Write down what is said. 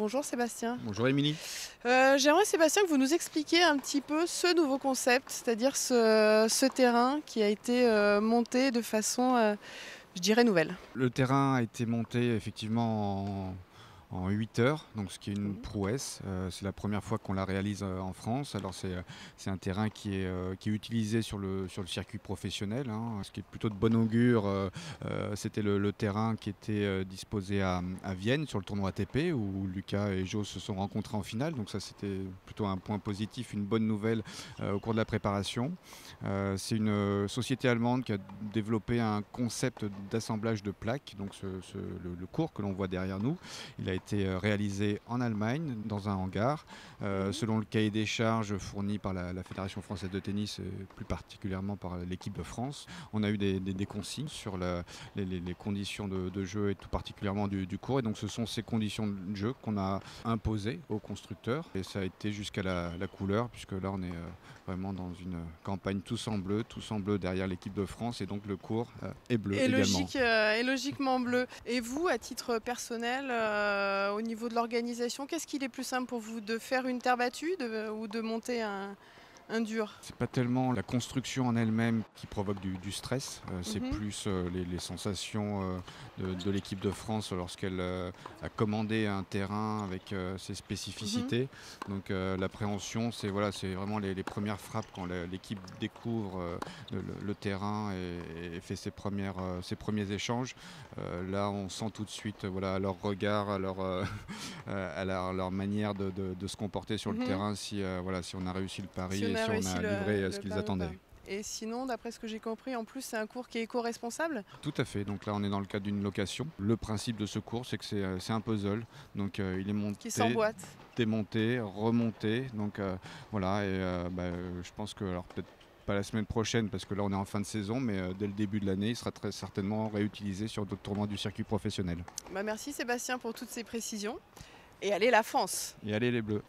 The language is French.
Bonjour Sébastien. Bonjour Émilie. J'aimerais Sébastien que vous nous expliquiez un petit peu ce nouveau concept, c'est-à-dire ce terrain qui a été monté de façon, je dirais, nouvelle. Le terrain a été monté effectivement en 8 heures, donc ce qui est une Mhm. prouesse. C'est la première fois qu'on la réalise en France. Alors c'est un terrain qui est utilisé sur le circuit professionnel, hein, ce qui est plutôt de bon augure. C'était le terrain qui était disposé à Vienne sur le tournoi ATP où Lucas et Jo se sont rencontrés en finale. Donc ça c'était plutôt un point positif, une bonne nouvelle au cours de la préparation. C'est une société allemande qui a développé un concept d'assemblage de plaques. Donc le cours que l'on voit derrière nous, il a été réalisé en Allemagne dans un hangar Mhm. selon le cahier des charges fourni par la Fédération française de tennis et plus particulièrement par l'équipe de France. On a eu des consignes sur les conditions de jeu et tout particulièrement du cours, et donc ce sont ces conditions de jeu qu'on a imposées aux constructeurs et ça a été jusqu'à la couleur, puisque là on est vraiment dans une campagne tous en bleu derrière l'équipe de France, et donc le cours est bleu également. Et logiquement bleu. Et vous, à titre personnel, au niveau de l'organisation, qu'est-ce qu'il est plus simple pour vous de faire une terre battue ou de monter un dur? C'est pas tellement la construction en elle-même qui provoque du stress, c'est Mhm. plus les sensations de l'équipe de France lorsqu'elle a commandé un terrain avec ses Mhm. spécificités. Donc l'appréhension, c'est vraiment les premières frappes quand l'équipe découvre le terrain et fait ses premiers échanges. Là, on sent tout de suite à leur regard, à leur manière de se comporter sur le Mhm. terrain, si on a réussi le Si pari on et a si on réussi a livré ce le qu'ils pari ou pas. attendaient. Et sinon, d'après ce que j'ai compris, en plus, c'est un cours qui est éco-responsable, Tout à fait. Donc là, on est dans le cadre d'une location. Le principe de ce cours, c'est que c'est un puzzle. Donc il est qui monté, s'emboîte. démonté, remonté. Donc voilà. Et je pense que, alors peut-être pas la semaine prochaine, parce que là, on est en fin de saison, mais dès le début de l'année, il sera très certainement réutilisé sur d'autres tournois du circuit professionnel. Bah, merci Sébastien pour toutes ces précisions. Et allez la France! Et allez les Bleus!